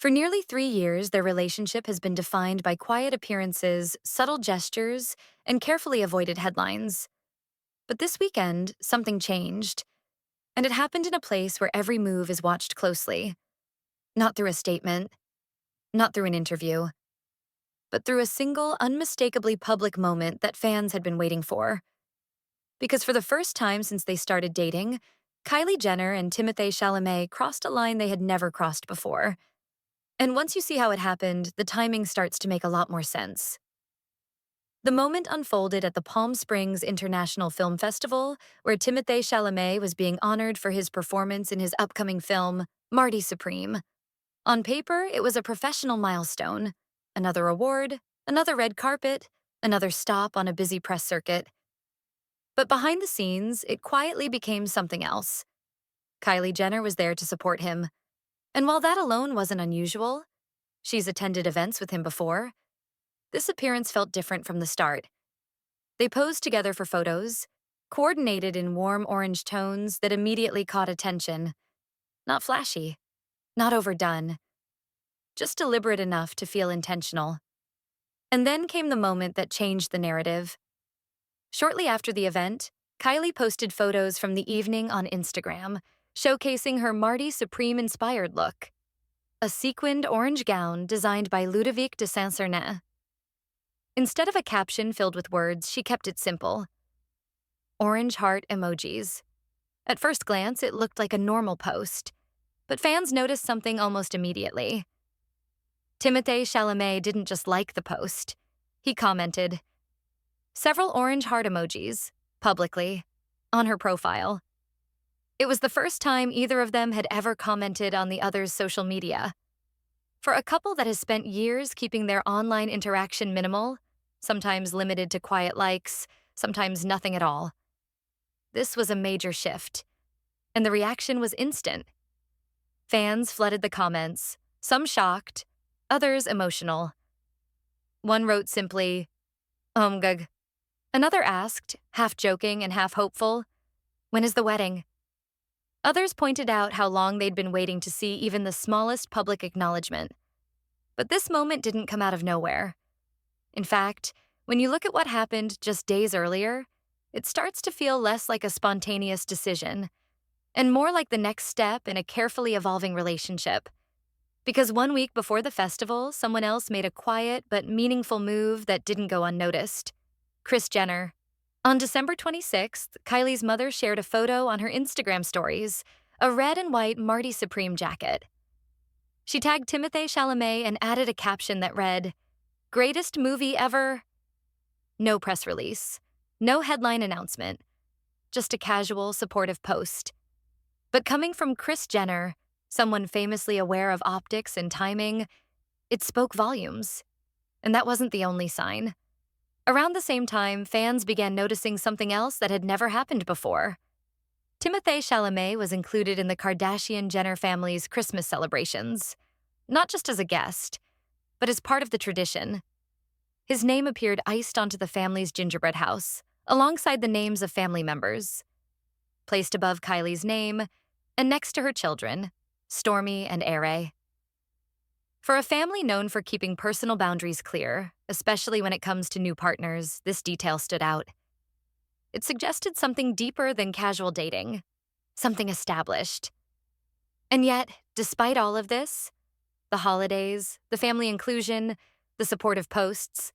For nearly 3 years, their relationship has been defined by quiet appearances, subtle gestures, and carefully avoided headlines. But this weekend, something changed, and it happened in a place where every move is watched closely. Not through a statement, not through an interview, but through a single, unmistakably public moment that fans had been waiting for. Because for the first time since they started dating, Kylie Jenner and Timothée Chalamet crossed a line they had never crossed before. And once you see how it happened, the timing starts to make a lot more sense. The moment unfolded at the Palm Springs International Film Festival, where Timothée Chalamet was being honored for his performance in his upcoming film, Marty Supreme. On paper, it was a professional milestone. Another award, another red carpet, another stop on a busy press circuit. But behind the scenes, it quietly became something else. Kylie Jenner was there to support him. And while that alone wasn't unusual, she's attended events with him before, this appearance felt different from the start. They posed together for photos, coordinated in warm orange tones that immediately caught attention. Not flashy, not overdone, just deliberate enough to feel intentional. And then came the moment that changed the narrative. Shortly after the event, Kylie posted photos from the evening on Instagram, showcasing her Marty Supreme-inspired look. A sequined orange gown designed by Ludovic de Saint-Cernin. Instead of a caption filled with words, she kept it simple. Orange heart emojis. At first glance, it looked like a normal post, but fans noticed something almost immediately. Timothée Chalamet didn't just like the post. He commented, several orange heart emojis, publicly, on her profile. It was the first time either of them had ever commented on the other's social media. For a couple that has spent years keeping their online interaction minimal, sometimes limited to quiet likes, sometimes nothing at all, this was a major shift, and the reaction was instant. Fans flooded the comments, some shocked, others emotional. One wrote simply, Omgug. Another asked, half joking and half hopeful, when is the wedding? Others pointed out how long they'd been waiting to see even the smallest public acknowledgement. But this moment didn't come out of nowhere. In fact, when you look at what happened just days earlier, it starts to feel less like a spontaneous decision and more like the next step in a carefully evolving relationship. Because 1 week before the festival, someone else made a quiet but meaningful move that didn't go unnoticed. Kris Jenner. On December 26th, Kylie's mother shared a photo on her Instagram stories, a red and white Marty Supreme jacket. She tagged Timothée Chalamet and added a caption that read, "Greatest movie ever." No press release, no headline announcement, just a casual, supportive post. But coming from Kris Jenner, someone famously aware of optics and timing, it spoke volumes. And that wasn't the only sign. Around the same time, fans began noticing something else that had never happened before. Timothée Chalamet was included in the Kardashian-Jenner family's Christmas celebrations, not just as a guest, but as part of the tradition. His name appeared iced onto the family's gingerbread house, alongside the names of family members. Placed above Kylie's name, and next to her children, Stormi and Aire. For a family known for keeping personal boundaries clear, especially when it comes to new partners, this detail stood out. It suggested something deeper than casual dating, something established. And yet, despite all of this, the holidays, the family inclusion, the supportive posts,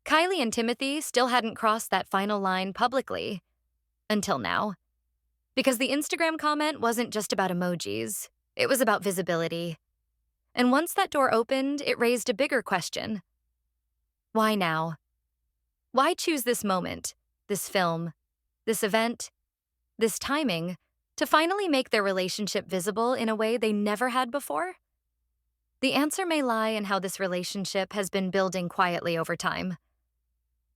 Kylie and Timothée still hadn't crossed that final line publicly. Until now. Because the Instagram comment wasn't just about emojis, it was about visibility. And once that door opened, it raised a bigger question. Why now? Why choose this moment, this film, this event, this timing, to finally make their relationship visible in a way they never had before? The answer may lie in how this relationship has been building quietly over time.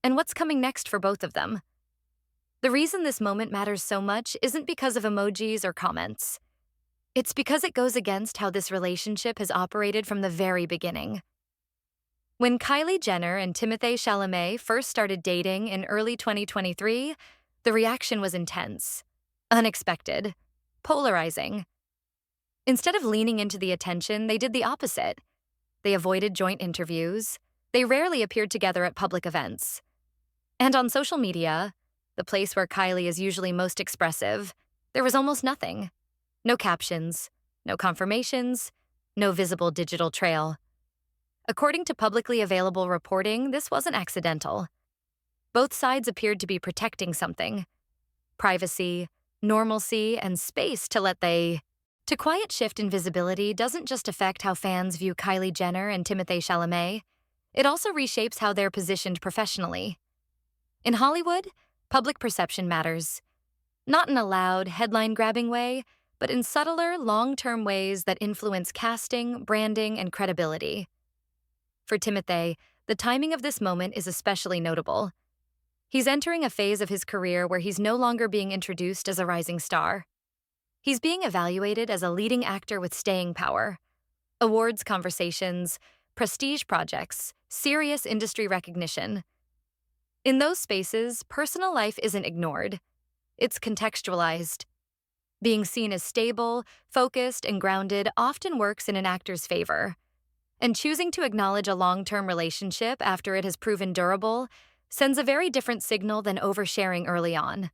And what's coming next for both of them? The reason this moment matters so much isn't because of emojis or comments. It's because it goes against how this relationship has operated from the very beginning. When Kylie Jenner and Timothée Chalamet first started dating in early 2023, the reaction was intense, unexpected, polarizing. Instead of leaning into the attention, they did the opposite. They avoided joint interviews. They rarely appeared together at public events. And on social media, the place where Kylie is usually most expressive, there was almost nothing. No captions, no confirmations, no visible digital trail. According to publicly available reporting, this wasn't accidental. Both sides appeared to be protecting something: privacy, normalcy, and space to let they. To quiet shift in visibility doesn't just affect how fans view Kylie Jenner and Timothée Chalamet, it also reshapes how they're positioned professionally. In Hollywood, public perception matters. Not in a loud, headline-grabbing way, but in subtler, long-term ways that influence casting, branding, and credibility. For Timothée, the timing of this moment is especially notable. He's entering a phase of his career where he's no longer being introduced as a rising star. He's being evaluated as a leading actor with staying power. Awards conversations, prestige projects, serious industry recognition. In those spaces, personal life isn't ignored. It's contextualized. Being seen as stable, focused, and grounded often works in an actor's favor. And choosing to acknowledge a long-term relationship after it has proven durable sends a very different signal than oversharing early on.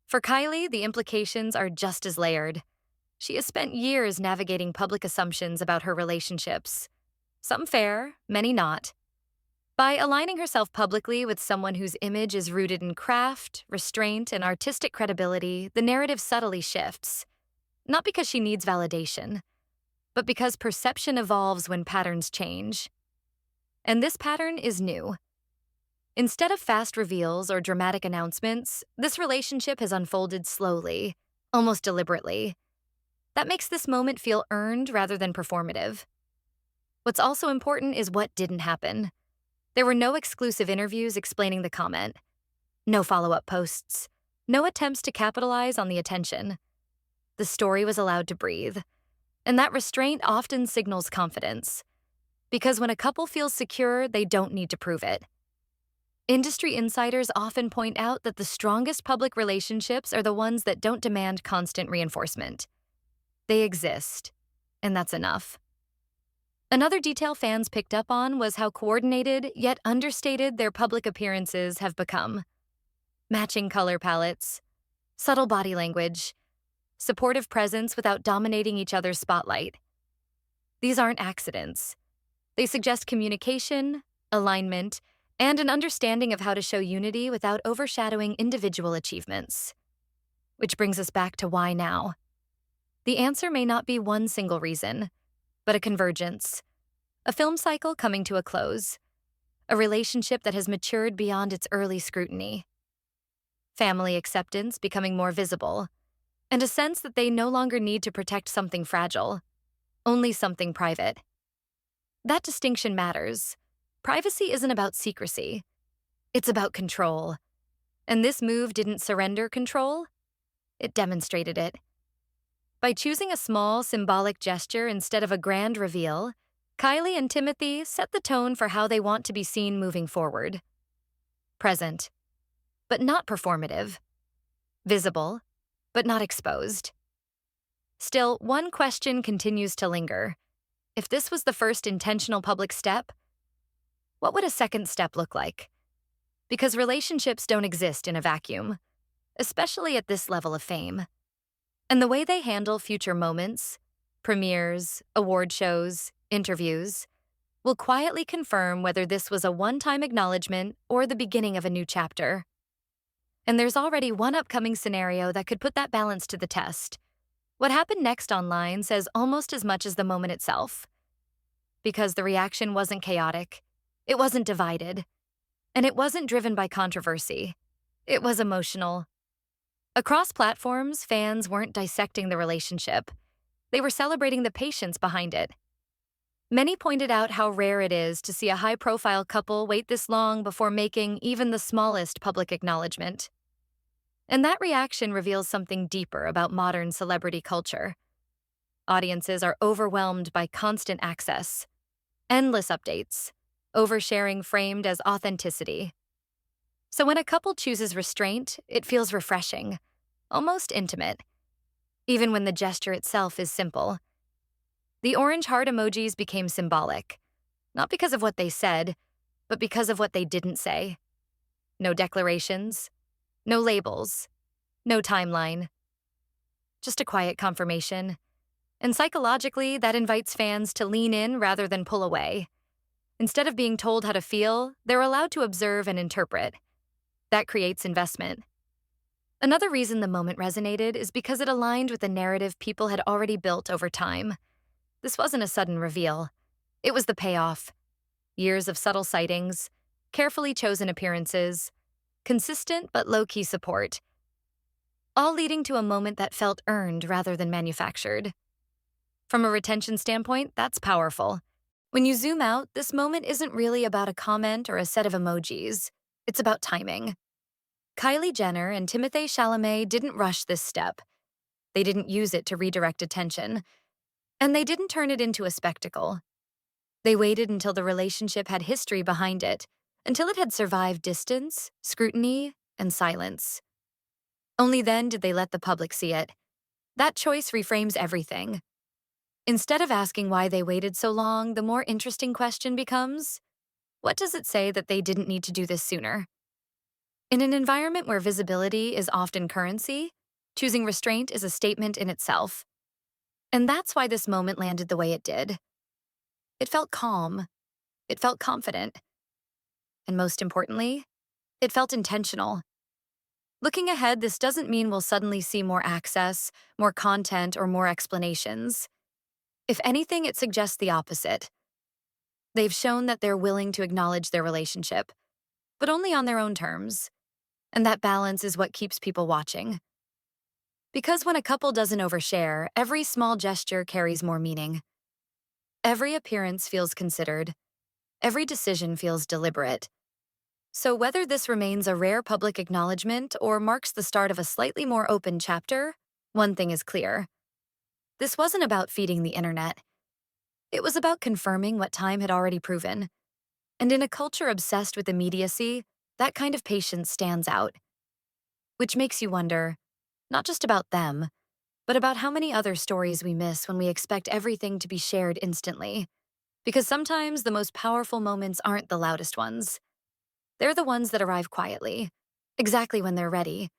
For Kylie, the implications are just as layered. She has spent years navigating public assumptions about her relationships. Some fair, many not. By aligning herself publicly with someone whose image is rooted in craft, restraint, and artistic credibility, the narrative subtly shifts. Not because she needs validation, but because perception evolves when patterns change. And this pattern is new. Instead of fast reveals or dramatic announcements, this relationship has unfolded slowly, almost deliberately. That makes this moment feel earned rather than performative. What's also important is what didn't happen. There were no exclusive interviews explaining the comment, no follow-up posts, no attempts to capitalize on the attention. The story was allowed to breathe, and that restraint often signals confidence. Because when a couple feels secure, they don't need to prove it. Industry insiders often point out that the strongest public relationships are the ones that don't demand constant reinforcement. They exist, and that's enough. Another detail fans picked up on was how coordinated yet understated their public appearances have become. Matching color palettes, subtle body language, supportive presence without dominating each other's spotlight. These aren't accidents. They suggest communication, alignment, and an understanding of how to show unity without overshadowing individual achievements. Which brings us back to why now. The answer may not be one single reason, but a convergence. A film cycle coming to a close. A relationship that has matured beyond its early scrutiny. Family acceptance becoming more visible, and a sense that they no longer need to protect something fragile, only something private. That distinction matters. Privacy isn't about secrecy. It's about control. And this move didn't surrender control. It demonstrated it. By choosing a small, symbolic gesture instead of a grand reveal, Kylie and Timothée set the tone for how they want to be seen moving forward. Present, but not performative. Visible, but not exposed. Still, one question continues to linger. If this was the first intentional public step, what would a second step look like? Because relationships don't exist in a vacuum, especially at this level of fame. And the way they handle future moments, premieres, award shows, interviews, will quietly confirm whether this was a one-time acknowledgement or the beginning of a new chapter. And there's already one upcoming scenario that could put that balance to the test. What happened next online says almost as much as the moment itself. Because the reaction wasn't chaotic, it wasn't divided, and it wasn't driven by controversy. It was emotional. Across platforms, fans weren't dissecting the relationship. They were celebrating the patience behind it. Many pointed out how rare it is to see a high-profile couple wait this long before making even the smallest public acknowledgement. And that reaction reveals something deeper about modern celebrity culture. Audiences are overwhelmed by constant access, endless updates, oversharing framed as authenticity. So when a couple chooses restraint, it feels refreshing, almost intimate. even when the gesture itself is simple. The orange heart emojis became symbolic, not because of what they said, but because of what they didn't say. No declarations, no labels, no timeline, just a quiet confirmation. And psychologically, that invites fans to lean in rather than pull away. Instead of being told how to feel, they're allowed to observe and interpret. That creates investment. Another reason the moment resonated is because it aligned with the narrative people had already built over time. This wasn't a sudden reveal. It was the payoff. Years of subtle sightings, carefully chosen appearances, consistent but low-key support, all leading to a moment that felt earned rather than manufactured. From a retention standpoint, that's powerful. When you zoom out, this moment isn't really about a comment or a set of emojis. It's about timing. Kylie Jenner and Timothée Chalamet didn't rush this step. They didn't use it to redirect attention. And they didn't turn it into a spectacle. They waited until the relationship had history behind it, until it had survived distance, scrutiny, and silence. Only then did they let the public see it. That choice reframes everything. Instead of asking why they waited so long, the more interesting question becomes, what does it say that they didn't need to do this sooner? In an environment where visibility is often currency, choosing restraint is a statement in itself. And that's why this moment landed the way it did. It felt calm. It felt confident. And most importantly, it felt intentional. Looking ahead, this doesn't mean we'll suddenly see more access, more content, or more explanations. If anything, it suggests the opposite. They've shown that they're willing to acknowledge their relationship, but only on their own terms. And that balance is what keeps people watching. Because when a couple doesn't overshare, every small gesture carries more meaning. Every appearance feels considered. Every decision feels deliberate. So whether this remains a rare public acknowledgement or marks the start of a slightly more open chapter, one thing is clear. This wasn't about feeding the internet. It was about confirming what time had already proven. And in a culture obsessed with immediacy, that kind of patience stands out. Which makes you wonder, not just about them, but about how many other stories we miss when we expect everything to be shared instantly. Because sometimes the most powerful moments aren't the loudest ones. They're the ones that arrive quietly, exactly when they're ready.